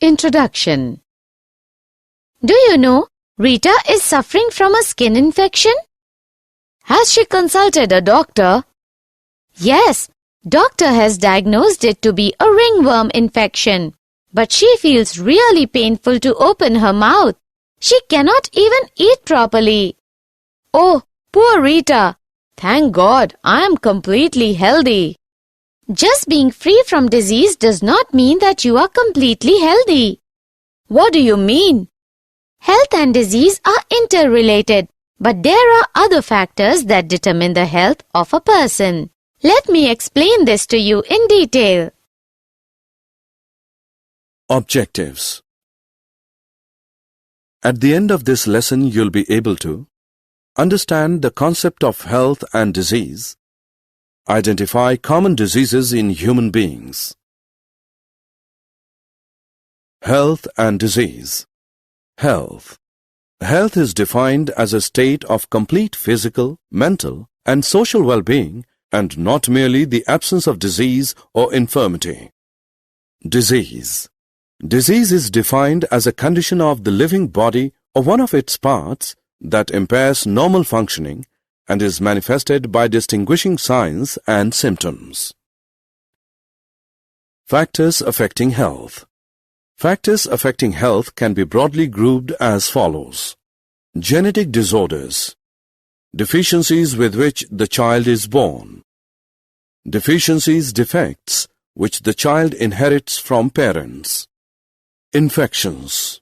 Introduction. Do you know Rita is suffering from a skin infection? Has she consulted a doctor? Yes, doctor has diagnosed it to be a ringworm infection. But she feels really painful to open her mouth. She cannot even eat properly. Oh, poor Rita. Thank God I am completely healthy. Just being free from disease does not mean that you are completely healthy. What do you mean? Health and disease are interrelated, but there are other factors that determine the health of a person. Let me explain this to you in detail. Objectives. At the end of this lesson, you'll be able to understand the concept of health and disease, identify common diseases in human beings. Health and disease. Health. Health is defined as a state of complete physical, mental, and social well-being, and not merely the absence of disease or infirmity. Disease. Disease is defined as a condition of the living body or one of its parts that impairs normal functioning and is manifested by distinguishing signs and symptoms. Factors affecting health. Factors affecting health can be broadly grouped as follows. Genetic disorders. Deficiencies with which the child is born. Deficiencies, defects, which the child inherits from parents. Infections.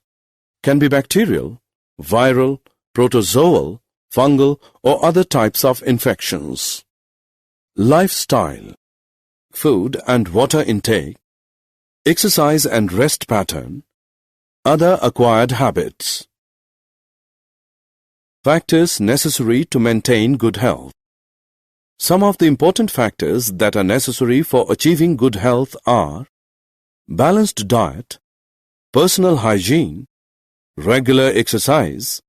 Can be bacterial, viral, protozoal, fungal, or other types of infections. Lifestyle. Food and water intake, exercise and rest pattern, other acquired habits. Factors necessary to maintain good health. Some of the important factors that are necessary for achieving good health are balanced diet, personal hygiene, regular exercise,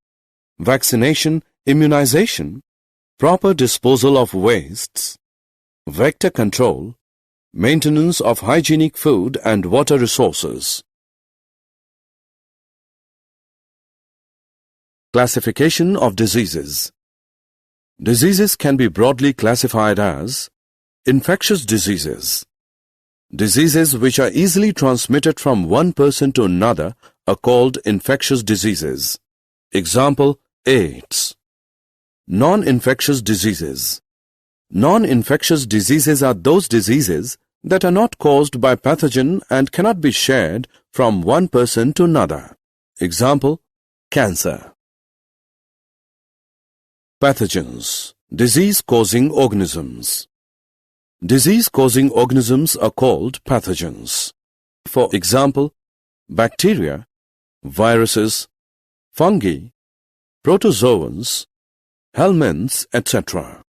vaccination, immunization, proper disposal of wastes, vector control, maintenance of hygienic food and water resources. Classification of diseases. Diseases can be broadly classified as infectious diseases. Diseases which are easily transmitted from one person to another are called infectious diseases. Example, AIDS. Non-infectious diseases. Non-infectious diseases are those diseases that are not caused by pathogen and cannot be shared from one person to another. Example, cancer. Pathogens. Disease-causing organisms. Disease-causing organisms are called pathogens. For example, bacteria, viruses, fungi, protozoans, helminths, etc.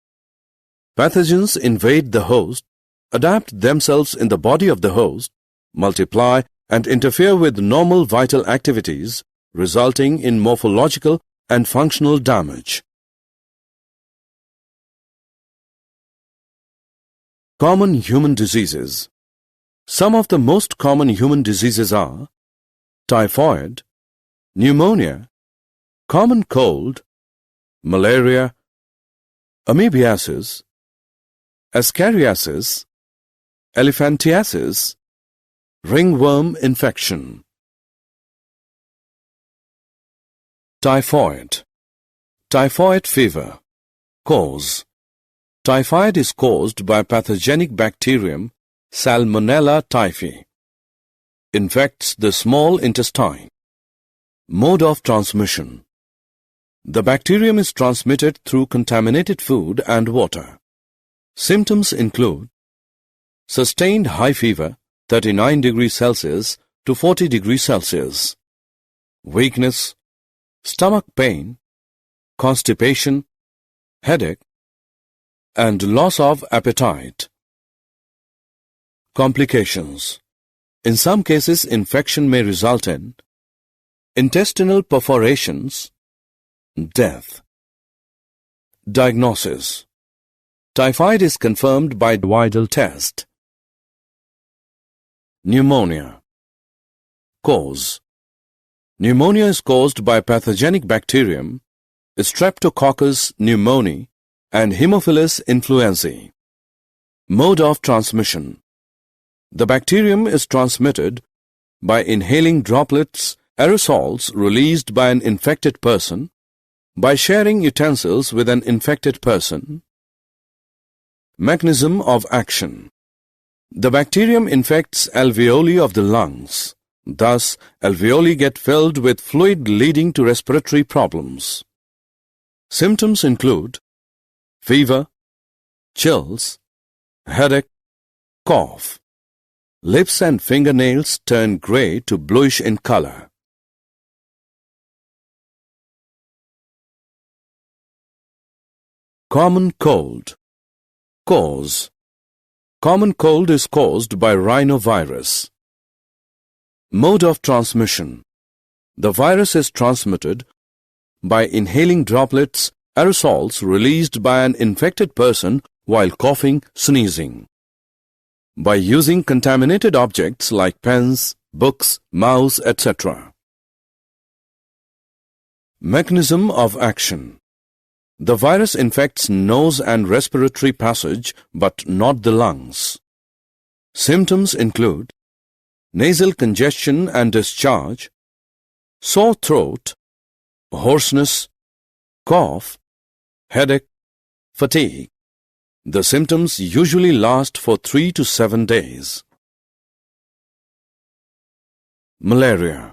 Pathogens invade the host, adapt themselves in the body of the host, multiply and interfere with normal vital activities, resulting in morphological and functional damage. Common human diseases. Some of the most common human diseases are typhoid, pneumonia, common cold, malaria, Amoebiasis, Ascariasis, Elephantiasis, Ringworm Infection. Typhoid. Typhoid fever. Cause. Typhoid is caused by pathogenic bacterium Salmonella typhi. Infects the small intestine. Mode of transmission. The bacterium is transmitted through contaminated food and water. Symptoms include sustained high fever 39 degrees Celsius to 40 degrees Celsius, weakness, stomach pain, constipation, headache, and loss of appetite. Complications. In some cases, infection may result in intestinal perforations, death. Diagnosis. Typhoid is confirmed by Widal test. Pneumonia. Cause. Pneumonia is caused by pathogenic bacterium, Streptococcus pneumoniae and Haemophilus influenzae. Mode of transmission. The bacterium is transmitted by inhaling droplets, aerosols released by an infected person, by sharing utensils with an infected person. Mechanism of action. The bacterium infects alveoli of the lungs. Thus, alveoli get filled with fluid leading to respiratory problems. Symptoms include fever, chills, headache, cough. Lips and fingernails turn gray to bluish in color. Common cold. Cause. Common cold is caused by rhinovirus. Mode of transmission. The virus is transmitted by inhaling droplets, aerosols released by an infected person while coughing, sneezing. By using contaminated objects like pens, books, mouse, etc. Mechanism of action. The virus infects nose and respiratory passage but not the lungs. Symptoms include nasal congestion and discharge, sore throat, hoarseness, cough, headache, fatigue. The symptoms usually last for 3 to 7 days. Malaria.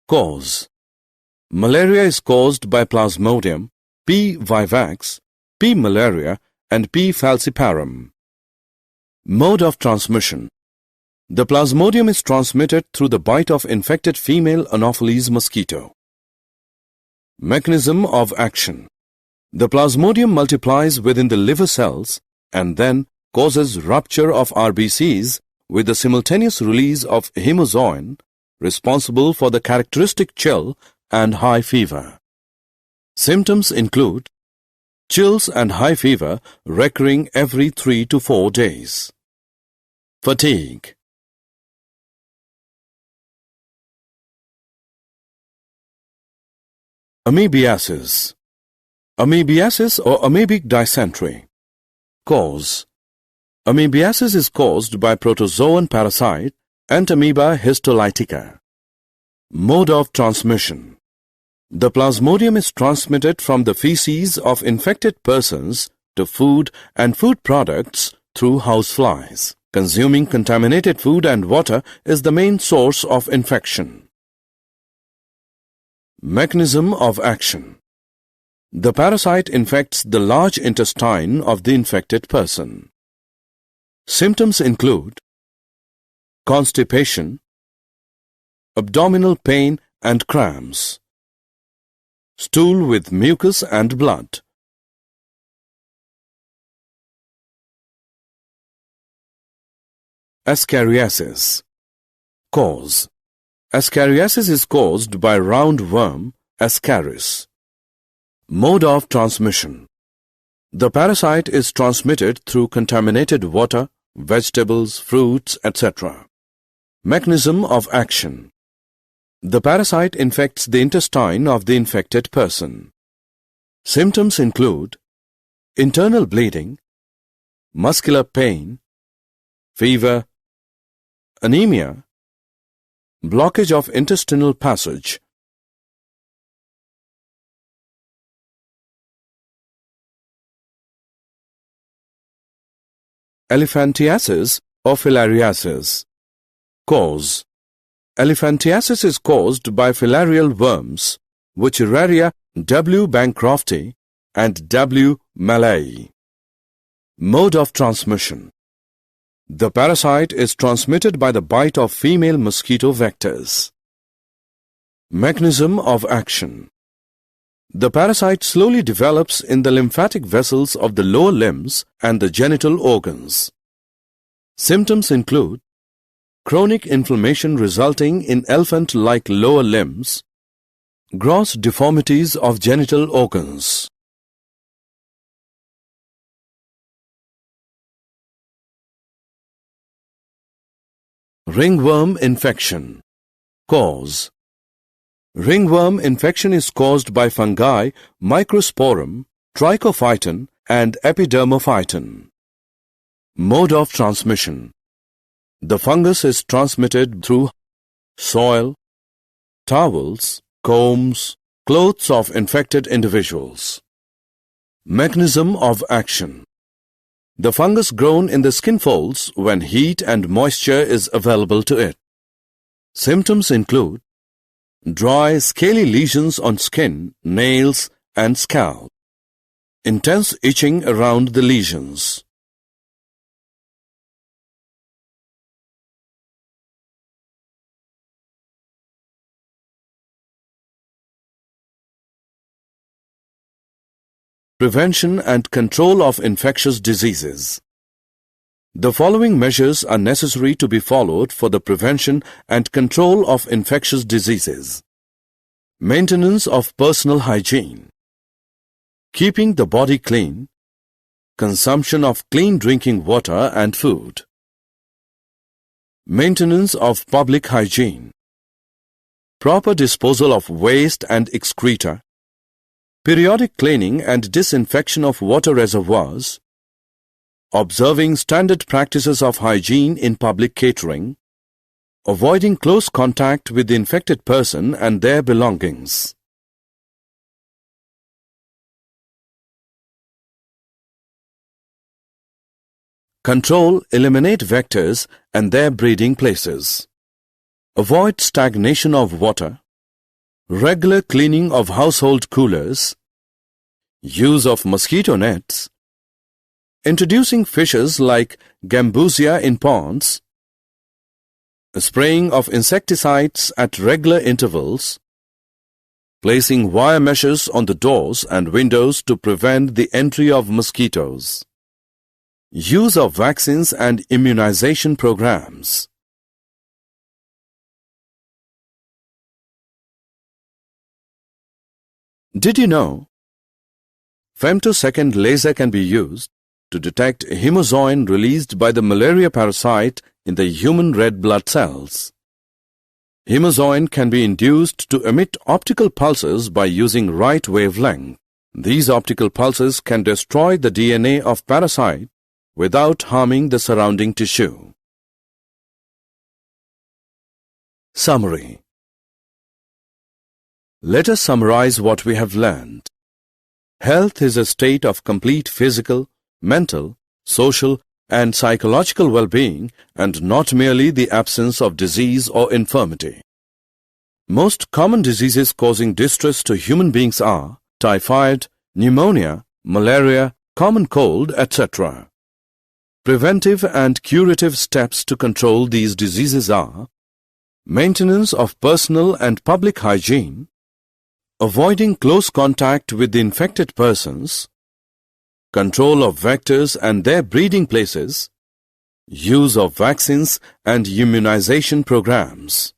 Cause. Malaria is caused by Plasmodium, P. vivax, P. malaria and P. falciparum. Mode of transmission. The Plasmodium is transmitted through the bite of infected female Anopheles mosquito. Mechanism of action. The Plasmodium multiplies within the liver cells and then causes rupture of RBCs with the simultaneous release of hemozoin, responsible for the characteristic chill and high fever. Symptoms include chills and high fever recurring every 3 to 4 days. Fatigue. Amoebiasis. Amoebiasis or amoebic dysentery. Cause. Amoebiasis is caused by protozoan parasite Entamoeba histolytica. Mode of transmission. The Plasmodium is transmitted from the feces of infected persons to food and food products through houseflies. Consuming contaminated food and water is the main source of infection. Mechanism of action. The parasite infects the large intestine of the infected person. Symptoms include constipation, abdominal pain and cramps, stool with mucus and blood. Ascariasis. Cause. Ascariasis is caused by round worm, Ascaris. Mode of transmission. The parasite is transmitted through contaminated water, vegetables, fruits, etc. Mechanism of action. The parasite infects the intestine of the infected person. Symptoms include internal bleeding, muscular pain, fever, anemia, blockage of intestinal passage. Elephantiasis or Filariasis. Cause. Elephantiasis is caused by filarial worms, Wuchereria W. bancrofti and W. malayi. Mode of transmission. The parasite is transmitted by the bite of female mosquito vectors. Mechanism of action. The parasite slowly develops in the lymphatic vessels of the lower limbs and the genital organs. Symptoms include chronic inflammation resulting in elephant-like lower limbs, gross deformities of genital organs. Ringworm infection. Cause. Ringworm infection is caused by fungi Microsporum, Trichophyton and Epidermophyton. Mode of transmission. The fungus is transmitted through soil, towels, combs, clothes of infected individuals. Mechanism of action. The fungus grows in the skin folds when heat and moisture is available to it. Symptoms include dry, scaly lesions on skin, nails, and scalp. Intense itching around the lesions. Prevention and control of infectious diseases. The following measures are necessary to be followed for the prevention and control of infectious diseases. Maintenance of personal hygiene. Keeping the body clean. Consumption of clean drinking water and food. Maintenance of public hygiene. Proper disposal of waste and excreta. Periodic cleaning and disinfection of water reservoirs. Observing standard practices of hygiene in public catering. Avoiding close contact with the infected person and their belongings. Control, eliminate vectors and their breeding places. Avoid stagnation of water. Regular cleaning of household coolers. Use of mosquito nets. Introducing fishes like gambusia in ponds. Spraying of insecticides at regular intervals. Placing wire meshes on the doors and windows to prevent the entry of mosquitoes. Use of vaccines and immunization programs. Did you know? Femtosecond laser can be used to detect hemozoin released by the malaria parasite in the human red blood cells. Hemozoin can be induced to emit optical pulses by using right wavelength. These optical pulses can destroy the DNA of parasite without harming the surrounding tissue. Summary. Let us summarize what we have learned. Health is a state of complete physical, mental, social, and psychological well-being and not merely the absence of disease or infirmity. Most common diseases causing distress to human beings are typhoid, pneumonia, malaria, common cold, etc. Preventive and curative steps to control these diseases are maintenance of personal and public hygiene, avoiding close contact with the infected persons, control of vectors and their breeding places, use of vaccines and immunization programs.